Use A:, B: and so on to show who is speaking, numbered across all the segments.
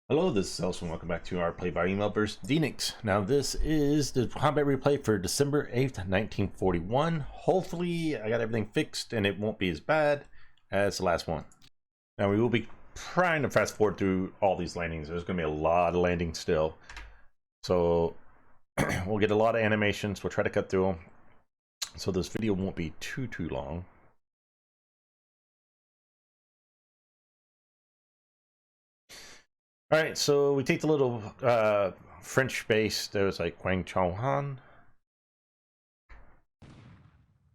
A: Hello, this is Hellsen. Welcome back to our PBEM Vs Deaniks. Now, this is the combat replay for December 8th, 1941. Hopefully, I got everything fixed and it won't be as bad as the last one. Now, we will be trying to fast forward through all these landings. There's going to be a lot of landings still. So, we'll get a lot of animations. We'll try to cut through them. So, this video won't be too long. All right, so we take the little French base. There's like Quang Chau Han.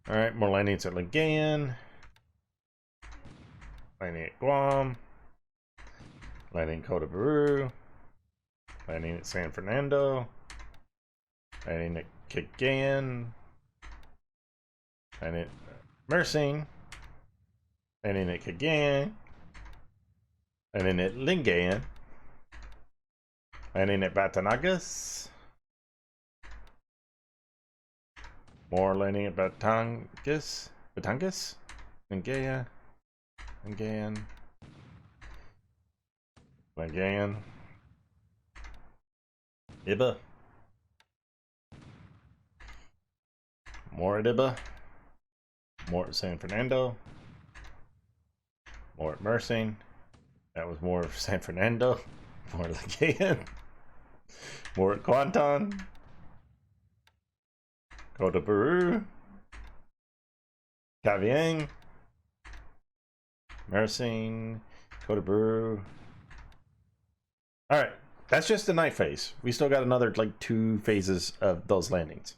A: All right, more landings at Lingayen. Landing at Guam. Landing Cote d'Ivoire. Landing at San Fernando. Landing at Cagayan. Landing at Mersing. Landing at Cagayan. Landing at Lingayen. Landing at Batangas. More landing at Batangas. Lingayen. Iba. More at Iba. More at San Fernando. More at Mersing. That was more of San Fernando. More at Lingayen. More at Kuantan. Cote d'Ivoire. Cagayan. Mersing. Cote d'Ivoire. Alright, that's just the night phase. We still got another like 2 phases of those landings.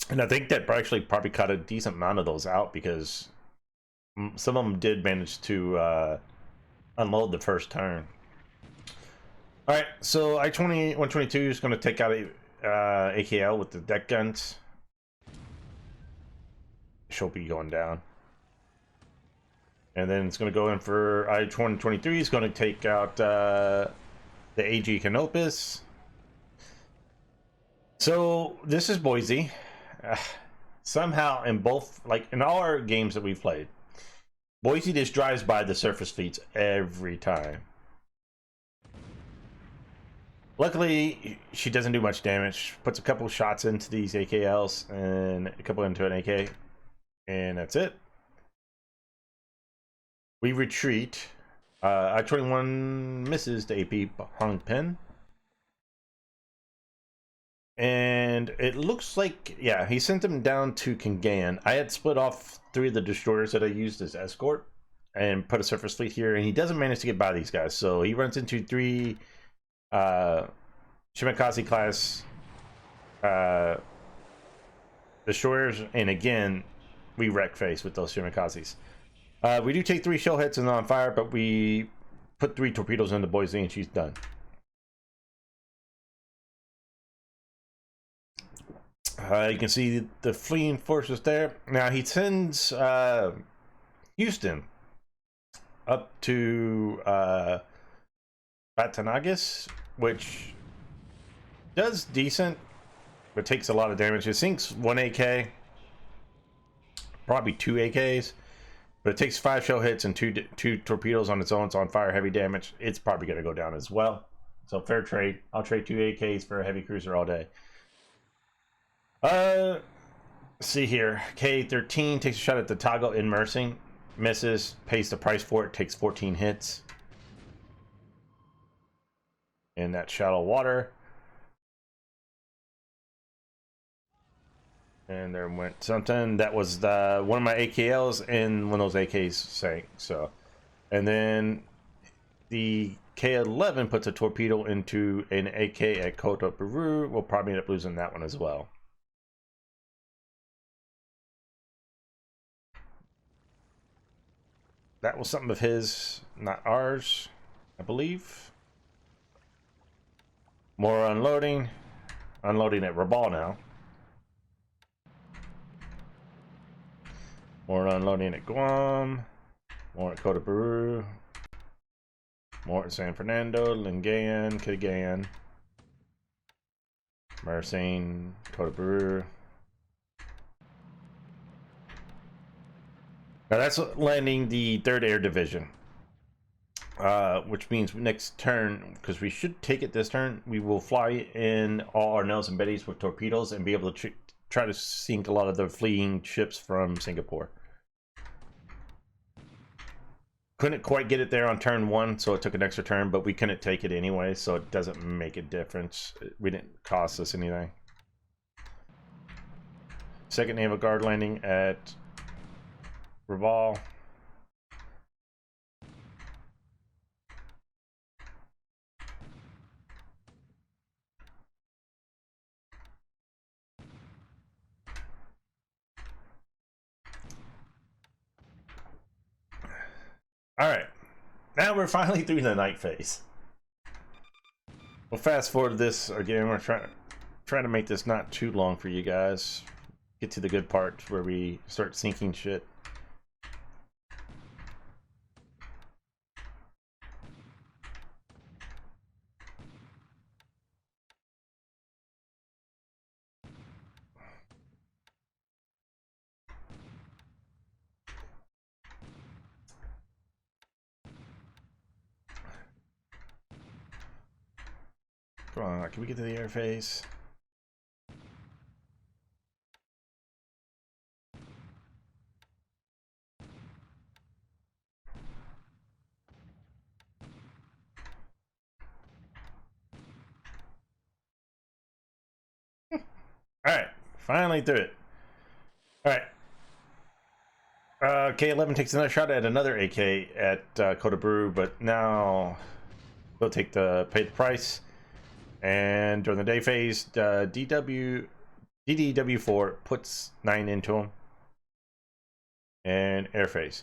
A: And I think that actually probably cut a decent amount of those out because some of them did manage to unload the first turn. All right, so I-122 is going to take out a AKL with the deck guns. She'll be going down. And then it's going to go in for I-123. Is going to take out the AG Canopus. So this is Boise. Somehow in both, like in all our games that we've played, Boise just drives by the surface fleets every time. Luckily, she doesn't do much damage. Puts a couple shots into these AKLs and a couple into an AK. And that's it. We retreat. I-21 misses the AP Hong Pen. And it looks like, yeah, he sent them down to Cagayan. I had split off 3 of the destroyers that I used as escort and put a surface fleet here, and he doesn't manage to get by these guys. So he runs into 3 Shimakaze class destroyers, and again, we wreck face with those Shimakazes. We do take 3 shell hits and on fire, but we put 3 torpedoes into Boise, and she's done. You can see the fleeing forces there. Now he sends Houston up to Batangas, which does decent, but takes a lot of damage. It sinks 1 AK, probably 2 AKs, but it takes 5 shell hits and 2 torpedoes on its own. It's on fire, heavy damage. It's probably going to go down as well. So fair trade. I'll trade 2 AKs for a heavy cruiser all day. See here. K-13 takes a shot at the Tago in Mersing. Misses. Pays the price for it. Takes 14 hits. In that shallow water. And there went something. That was one of my AKLs and one of those AKs sank. So, and then the K-11 puts a torpedo into an AK at Cote d'Ivoire. We'll probably end up losing that one as well. That was something of his, not ours, I believe. More unloading. Unloading at Rabaul now. More unloading at Guam. More at Cote d'Ivoire. More at San Fernando, Lingayen, Cagayan. Mersing, Cote d'Ivoire. Now that's landing the 3rd Air Division. which means next turn, because we should take it this turn, we will fly in all our nels and betties with torpedoes and be able to try to sink a lot of the fleeing ships from Singapore. Couldn't quite get it there on turn 1, so it took an extra turn, but we couldn't take it anyway, so it doesn't make a difference. We didn't cost us anything. Second Naval Guard landing at Raval. All right, now we're finally through the night phase. We'll fast forward this again. We're trying to make this not too long for you guys. Get to the good part where we start sinking shit. Come on, can we get to the airface? Alright, finally through it. Alright. K11 takes another shot at another AK at Coda Brew, but now they'll pay the price. And during the day phase, DDW4 puts 9 into him. And airface.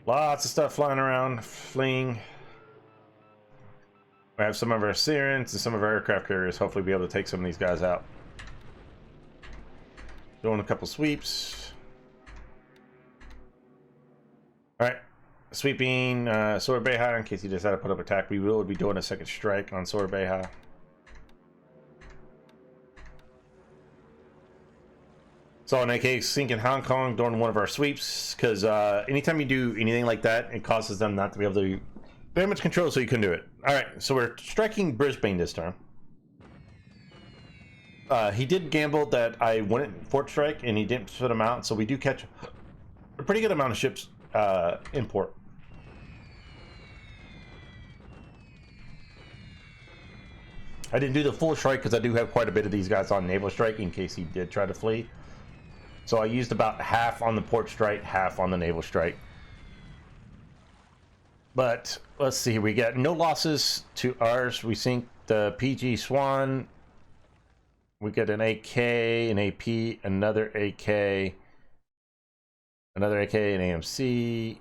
A: Lots of stuff flying around, fleeing. We have some of our Sirens and some of our aircraft carriers. Hopefully be able to take some of these guys out. Doing a couple sweeps. Alright. Sweeping Sora Beha in case he decide to put up attack. We will be doing a second strike on Sora Beha. So an AK sink in Hong Kong during one of our sweeps, because anytime you do anything like that, it causes them not to be able to damage control, so you can do it. Alright, so we're striking Brisbane this time. He did gamble that I wouldn't fort strike, and he didn't put them out, so we do catch a pretty good amount of ships in port. I didn't do the full strike because I do have quite a bit of these guys on naval strike in case he did try to flee. So I used about half on the port strike, half on the naval strike. But let's see, we got no losses to ours. We sink the PG Swan. We get an AK, an AP, another AK, an AMC,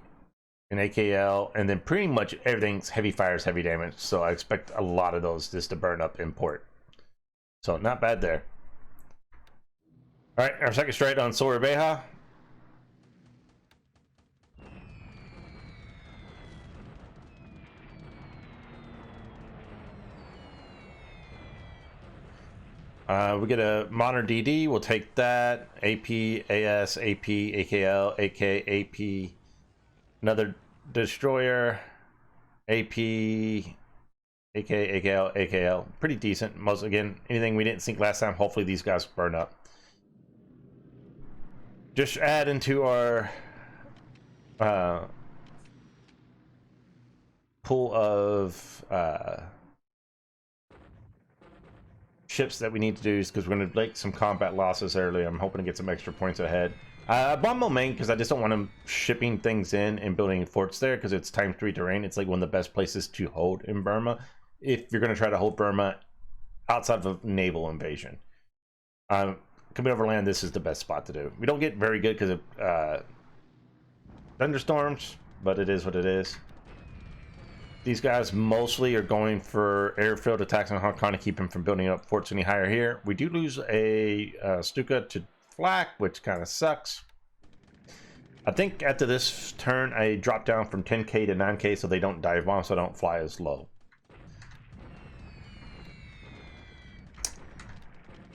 A: an AKL, and then pretty much everything's heavy fires, heavy damage. So I expect a lot of those just to burn up in port. So not bad there. All right, our second strike on Sora Beha. We get a modern DD, we'll take that. AP, AS, AP, AKL, AK, AP, another destroyer, AP, AK, AKL, AKL. Pretty decent. Most, again, anything we didn't sink last time, hopefully these guys burn up. Just add into our pool of ships that we need to do, is because we're going to make some combat losses early. I'm hoping to get some extra points ahead. I bought Momaine because I just don't want them shipping things in and building forts there, because it's ×3 terrain. It's like one of the best places to hold in Burma if you're going to try to hold Burma outside of a naval invasion. Coming over land, this is the best spot to do. We don't get very good because of thunderstorms, but it is what it is. These guys mostly are going for airfield attacks on Hong Kong to keep him from building up forts any higher here. We do lose a Stuka to flak, which kind of sucks. I think after this turn, I drop down from 10k to 9k so they don't dive bomb, so I don't fly as low.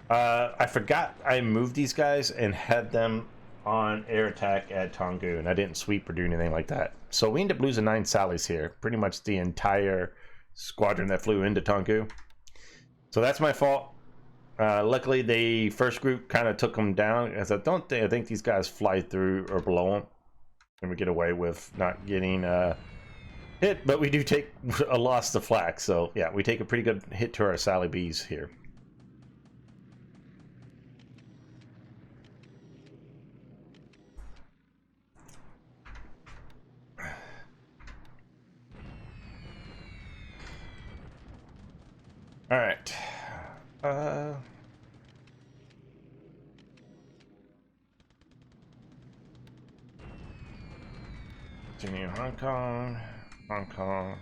A: I forgot I moved these guys and had them on air attack at Tongu, and I didn't sweep or do anything like that. So we ended up losing 9 Sallies here. Pretty much the entire squadron that flew into Tongu. So that's my fault. Luckily, the first group kind of took them down, as I think these guys fly through or below them, and we get away with not getting hit. But we do take a loss to flak, so yeah, we take a pretty good hit to our Sally Bs here. All right. Continue Hong Kong.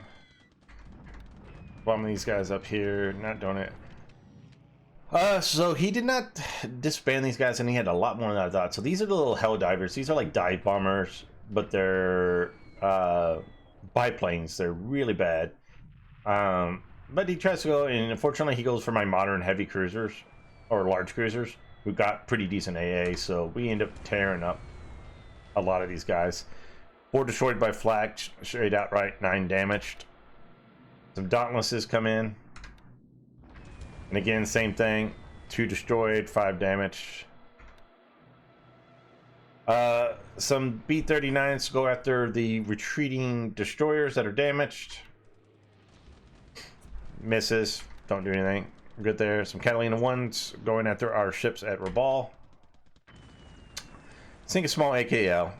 A: Bombing these guys up here. Not doing it. So he did not disband these guys, and he had a lot more than I thought. So these are the little hell divers. These are like dive bombers, but they're biplanes. They're really bad. But he tries to go, and unfortunately he goes for my modern heavy cruisers, or large cruisers, who got pretty decent AA, so we end up tearing up a lot of these guys. 4 destroyed by flak, straight outright, 9 damaged. Some Dauntlesses come in. And again, same thing. 2 destroyed, 5 damaged. Some B-39s go after the retreating destroyers that are damaged. Misses, don't do anything. Good there. Some Catalina 1s going after our ships at Rabaul. Sink a small AKL,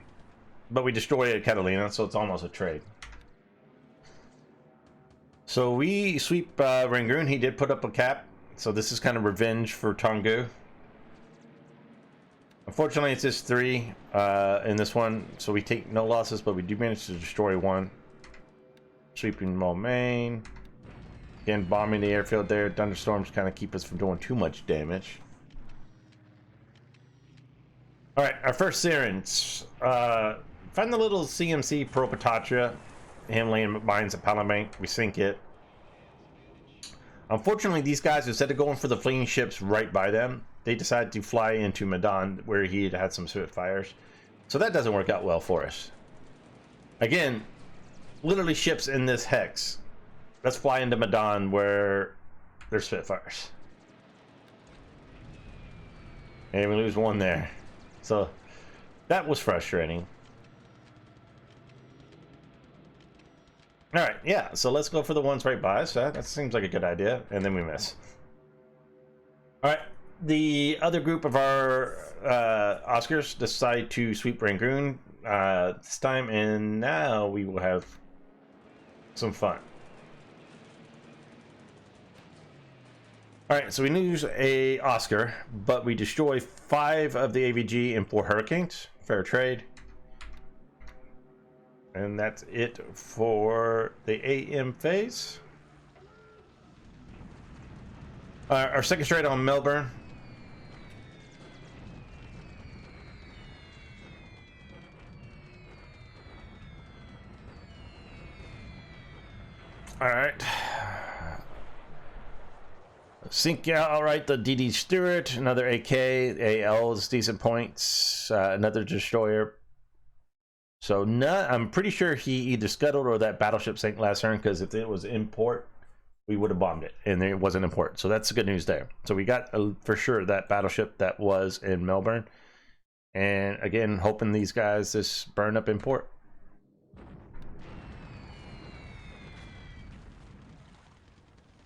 A: but we destroy a Catalina, so it's almost a trade. So we sweep Rangoon. He did put up a cap, so this is kind of revenge for Tongu. Unfortunately, it's just 3 in this one, so we take no losses, but we do manage to destroy 1. Sweeping Momaine. Again, bombing the airfield there. Thunderstorms kind of keep us from doing too much damage. Alright, our first Sirens. Find the little CMC Propatria. Him laying mines at Palabank. We sink it. Unfortunately, these guys, instead of going for the fleeing ships right by them, they decided to fly into Medan, where he had some Spitfires. So that doesn't work out well for us. Again, literally ships in this hex. Let's fly into Medan where there's Spitfires. And we lose 1 there. So that was frustrating. Alright, yeah, so let's go for the ones right by us. That seems like a good idea. And then we miss. Alright, the other group of our Oscars decide to sweep Rangoon this time, and now we will have some fun. Alright, so we lose a Oscar, but we destroy 5 of the AVG and 4 Hurricanes. Fair trade. And that's it for the AM phase. Our second straight on Melbourne. Alright. Sink outright the DD Stewart, another AK, AL is decent points, another destroyer. So I'm pretty sure he either scuttled or that battleship sank last turn, because if it was in port, we would have bombed it, and it wasn't in port. So that's the good news there. So we got for sure that battleship that was in Melbourne, and again, hoping these guys just burn up in port.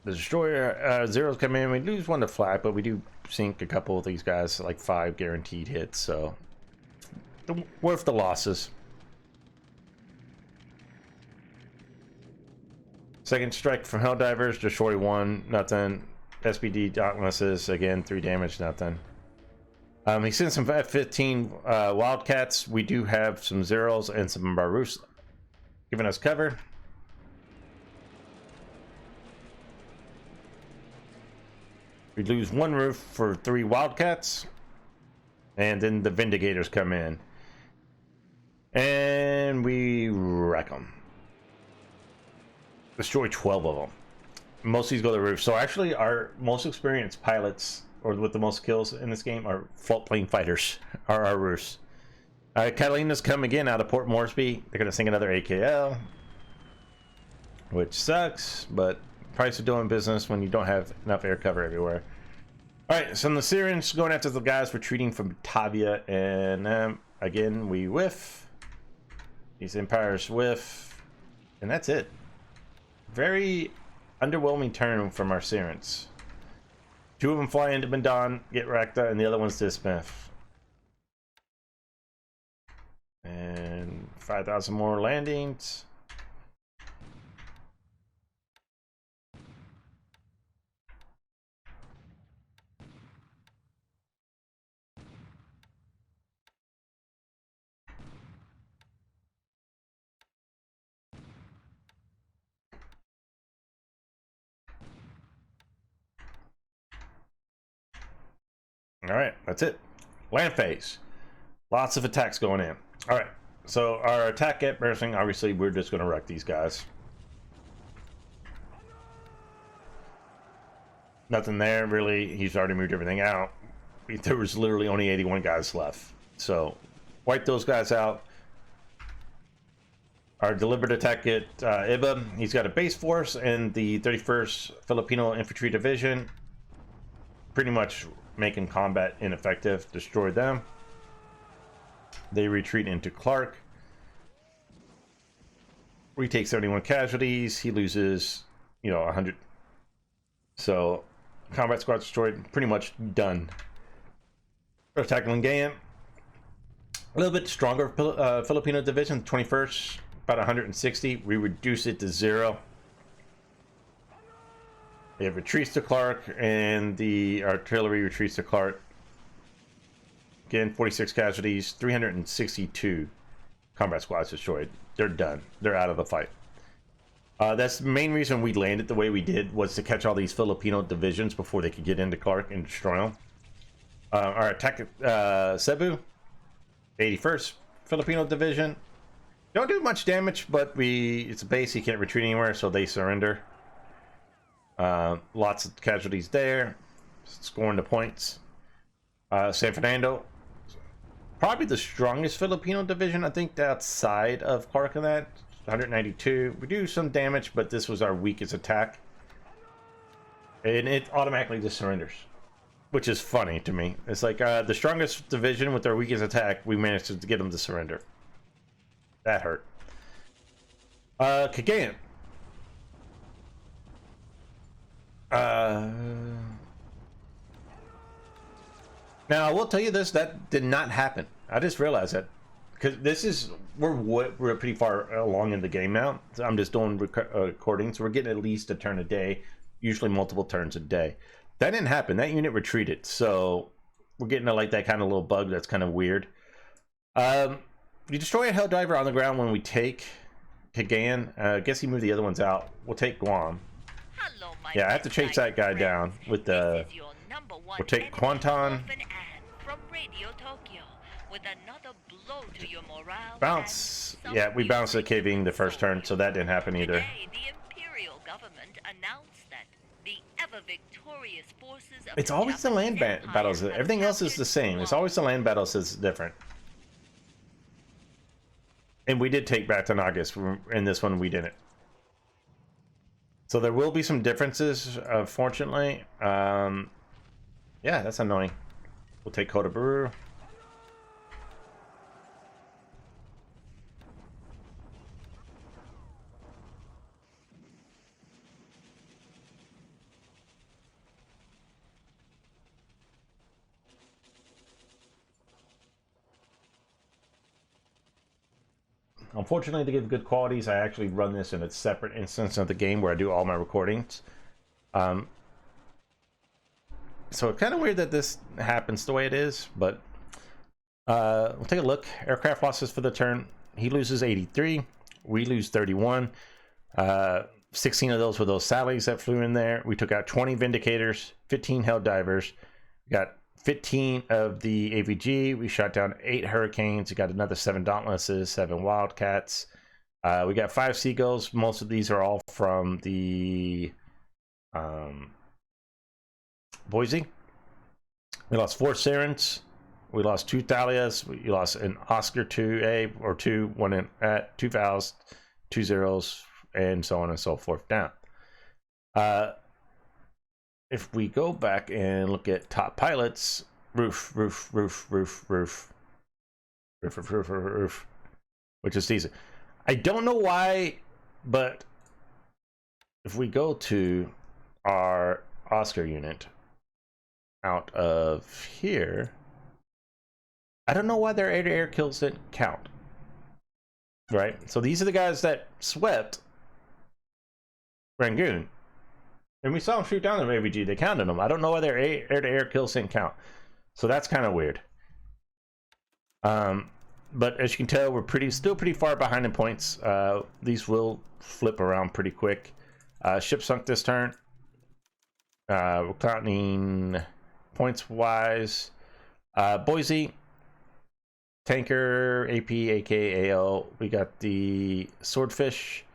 A: The destroyer zeros come in. We lose 1 to flak, but we do sink a couple of these guys, like 5 guaranteed hits. So worth the losses. Second strike from Helldivers, destroy 1, nothing. SPD Dauntlesses, again 3 damage, nothing. He sent some F-15 Wildcats. We do have some zeros and some Barus giving us cover. We lose 1 roof for 3 Wildcats. And then the Vindigators come in. And we wreck them. Destroy 12 of them. Most of these go to the roof. So actually our most experienced pilots, or with the most kills in this game, are float plane fighters, are our roofs. Catalina's come again out of Port Moresby. They're going to sink another AKL, which sucks, but price of doing business when you don't have enough air cover everywhere. All right, so the Syrians going after the guys retreating from Batavia, and again, we whiff. These Empires whiff, and that's it. Very underwhelming turn from our Syrians. 2 of them fly into Bendan, get Rakta, and the other one's Dismith. And 5,000 more landings. All right, that's it. Land phase. Lots of attacks going in. All right, so our attack at Bersing, obviously, we're just going to wreck these guys. Nothing there, really. He's already moved everything out. There was literally only 81 guys left. So, wipe those guys out. Our deliberate attack at Iba, he's got a base force and the 31st Filipino Infantry Division. Pretty much making combat ineffective. Destroy them. They retreat into Clark. Retake 71 casualties. He loses, 100. So, combat squad destroyed. Pretty much done. We're attacking Lingayen. A little bit stronger Filipino division, 21st, about 160. We reduce it to 0. It retreats to Clark, and the artillery retreats to Clark. Again, 46 casualties, 362 combat squads destroyed. They're done. They're out of the fight. That's the main reason we landed the way we did, was to catch all these Filipino divisions before they could get into Clark and destroy them. Our attack at Cebu, 81st Filipino Division. Don't do much damage, but it's a base. He can't retreat anywhere, so they surrender. Lots of casualties there. Scoring the points. San Fernando, probably the strongest Filipino division, I think, outside of Clark and that. 192. We do some damage, but this was our weakest attack. And it automatically just surrenders, which is funny to me. It's like the strongest division with our weakest attack, we managed to get them to surrender. That hurt. Cagayan. Now I will tell you this, that did not happen. I just realized that, because we're pretty far along in the game now. So I'm just doing recordings. So we're getting at least a turn a day, usually multiple turns a day. That didn't happen. That unit retreated, so we're getting like that kind of little bug that's kind of weird. You destroy a Hell Diver on the ground when we take Cagayan. I guess he moved the other ones out. We'll take Guam. Yeah, I have to chase that guy down with the. We'll take Kwanton. Bounce. Yeah, we bounced at KVing the first turn, so that didn't happen either. It's always the land battles. Everything else is the same. It's always the land battles that's different. And we did take Batanagas. In this one, we didn't. So there will be some differences, fortunately. Yeah, that's annoying. We'll take Kota Baru. Unfortunately, to give good qualities, I actually run this in a separate instance of the game where I do all my recordings. So it's kind of weird that this happens the way it is, but we'll take a look. Aircraft losses for the turn. He loses 83. We lose 31. 16 of those were those Sallies that flew in there. We took out 20 Vindicators, 15 Hell Divers. We got 15 of the AVG. We shot down 8 Hurricanes. We got another 7 Dauntlesses, 7 Wildcats. We got 5 Seagulls. Most of these are all from the Boise. We lost 4 Sirens. We lost 2 Thalias. We lost an Oscar 2A or 2, 1 in, at 2 Vals, 2 zeros, and so on and so forth down. If we go back and look at top pilots, roof, which is decent. I don't know why, but if we go to our Oscar unit out of here, I don't know why their air-to-air kills didn't count. Right? So these are the guys that swept Rangoon. And we saw them shoot down the AVG. They counted them. I don't know why their air-to-air kills didn't count. So that's kind of weird. But as you can tell, we're still pretty far behind in points. These will flip around pretty quick. Ship sunk this turn. We're counting points-wise. Boise, tanker, AP, AK, AL. We got the Swordfish.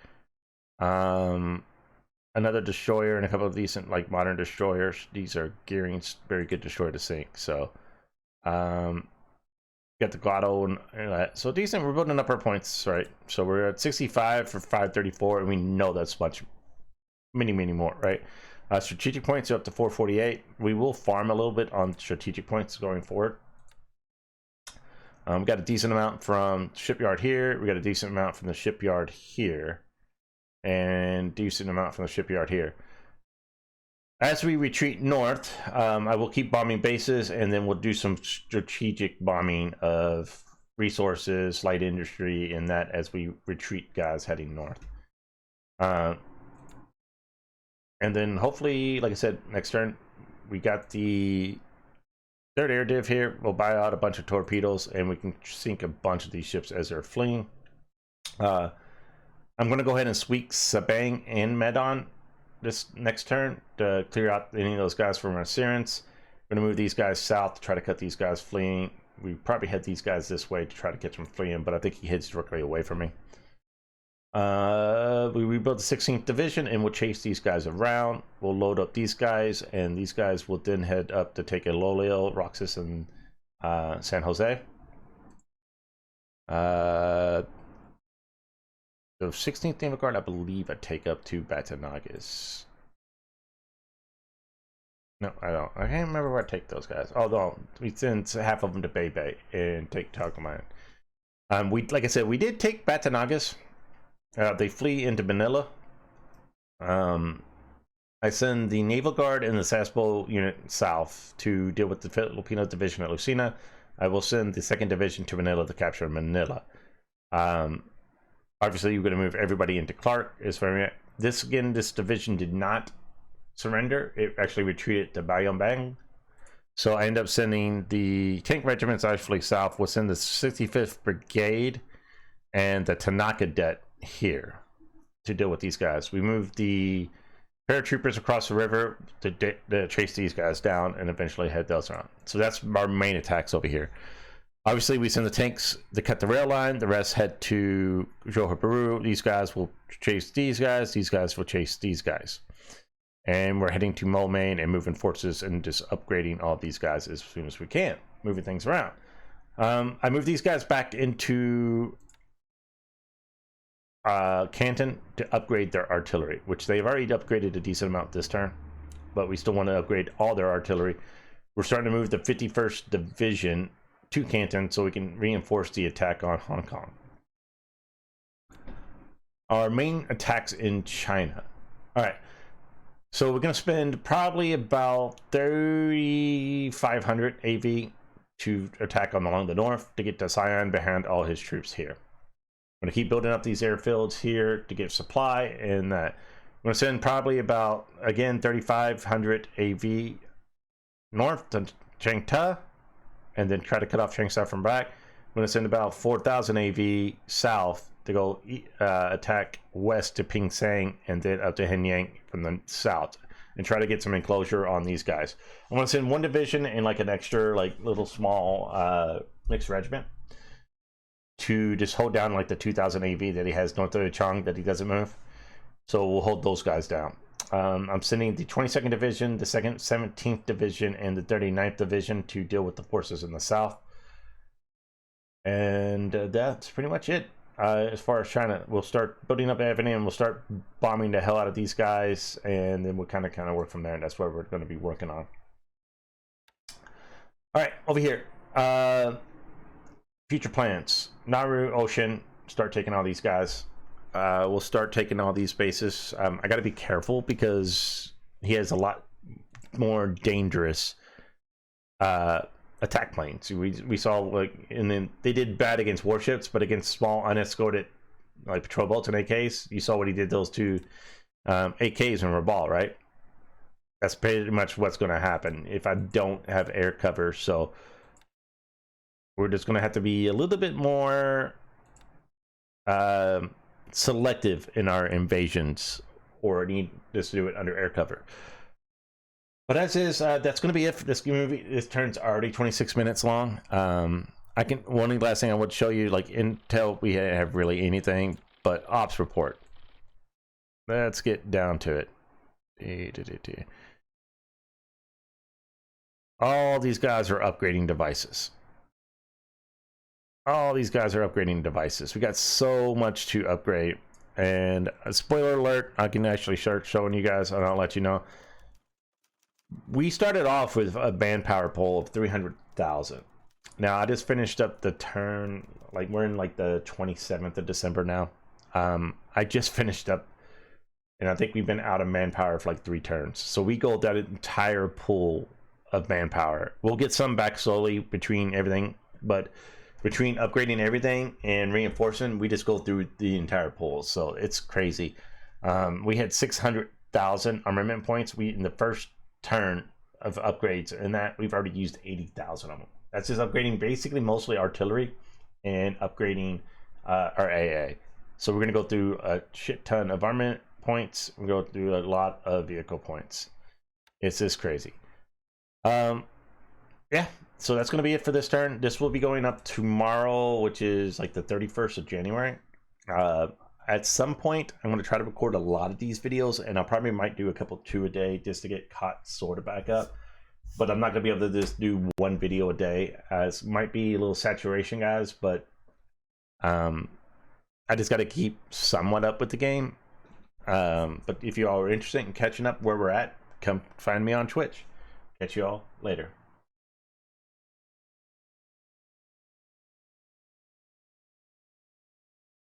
A: Another destroyer and a couple of decent like modern destroyers. These are Gearing's very good destroyer to sink. So got the Glotto and that. So decent. We're building up our points, right? So we're at 65 for 534, and we know that's much many more, right? Strategic points are up to 448. We will farm a little bit on strategic points going forward. We got a decent amount from shipyard here. We got a decent amount from the shipyard here. And decent amount from the shipyard here. As we retreat north, I will keep bombing bases, and then we'll do some strategic bombing of resources, light industry, and that as we retreat guys heading north. And then hopefully, like I said, next turn, we got the third air div here. We'll buy out a bunch of torpedoes, and we can sink a bunch of these ships as they're fleeing. I'm going to go ahead and sweep Sabang and Medon this next turn to clear out any of those guys from our Sirens. We're going to move these guys south to try to cut these guys fleeing. We probably head these guys this way to try to catch them fleeing, but I think he heads directly away from me. We rebuild the 16th Division, and we'll chase these guys around. We'll load up these guys, and these guys will then head up to take a Loleo, Roxas, and San Jose. The 16th Naval Guard, I believe I take up to Batanagas. No, I don't. I can't remember where I take those guys. Although we send half of them to Bay Bay and take Tarkamine. Like I said, we did take Batanagas. They flee into Manila. I send the Naval Guard and the Sasebo unit south to deal with the Filipino division at Lucena. I will send the 2nd Division to Manila to capture Manila. Obviously, you're going to move everybody into Clark. This division did not surrender. It actually retreated to Bayambang. So I end up sending the tank regiments actually south. We'll send the 65th Brigade and the Tanaka Det here to deal with these guys. We move the paratroopers across the river to chase these guys down and eventually head those around. So that's our main attacks over here. Obviously, we send the tanks to cut the rail line. The rest head to Johor Bahru. These guys will chase these guys. These guys will chase these guys. And we're heading to Moulmein and moving forces and just upgrading all these guys as soon as we can. Moving things around. I move these guys back into Canton to upgrade their artillery, which they've already upgraded a decent amount this turn. But we still want to upgrade all their artillery. We're starting to move the 51st Division to Canton so we can reinforce the attack on Hong Kong. Our main attacks in China. All right, so we're going to spend probably about 3,500 AV to attack along the north to get to Sian behind all his troops here. I'm going to keep building up these airfields here to get supply, and that I'm going to send probably about, again, 3,500 AV north to Chengta, and then try to cut off Changsha from back. I'm going to send about 4,000 AV south to go attack west to Pingsang and then up to Henyang from the south and try to get some enclosure on these guys. I'm going to send 1 division and like an extra like little small mixed regiment to just hold down like the 2,000 AV that he has north of Chang that he doesn't move. So we'll hold those guys down. I'm sending the 22nd Division, the 2nd, 17th Division, and the 39th Division to deal with the forces in the south. And that's pretty much it. As far as China, we'll start building up everything, and we'll start bombing the hell out of these guys, and then we'll kind of work from there. And that's what we're going to be working on. All right, over here. Future plans. Nauru, Ocean, start taking all these guys. We'll start taking all these bases. I got to be careful because he has a lot more dangerous attack planes. We saw, like, and then they did bad against warships, but against small unescorted like patrol boats and AKs, you saw what he did those two AKs in Rabaul, right? That's pretty much what's going to happen if I don't have air cover. So we're just going to have to be a little bit more selective in our invasions, or need just to do it under air cover. But as is, that's going to be it for this movie. This turn's already 26 minutes long. One last thing I want to show you, like intel, we have really anything but ops report. Let's get down to it. All these guys are upgrading devices. All these guys are upgrading devices. We got so much to upgrade. And spoiler alert, I can actually start showing you guys, and I'll let you know. We started off with a manpower pool of 300,000. Now I just finished up the turn, like we're in like the 27th of December now. I just finished up, and I think we've been out of manpower for like 3 turns. So we go that entire pool of manpower. We'll get some back slowly between everything, but between upgrading everything and reinforcing, we just go through the entire pool. So it's crazy. We had 600,000 armament points. In the first turn of upgrades, and that we've already used 80,000 of them. That's just upgrading basically mostly artillery and upgrading our AA. So we're going to go through a shit ton of armament points. We're going to go through a lot of vehicle points. It's just crazy. Yeah, so that's going to be it for this turn. This will be going up tomorrow, which is like the 31st of January. At some point, I'm going to try to record a lot of these videos, and I probably might do a couple 2 a day just to get caught sort of back up. But I'm not going to be able to just do 1 video a day, as might be a little saturation, guys. But I just got to keep somewhat up with the game. But if you all are interested in catching up where we're at, come find me on Twitch. Catch you all later.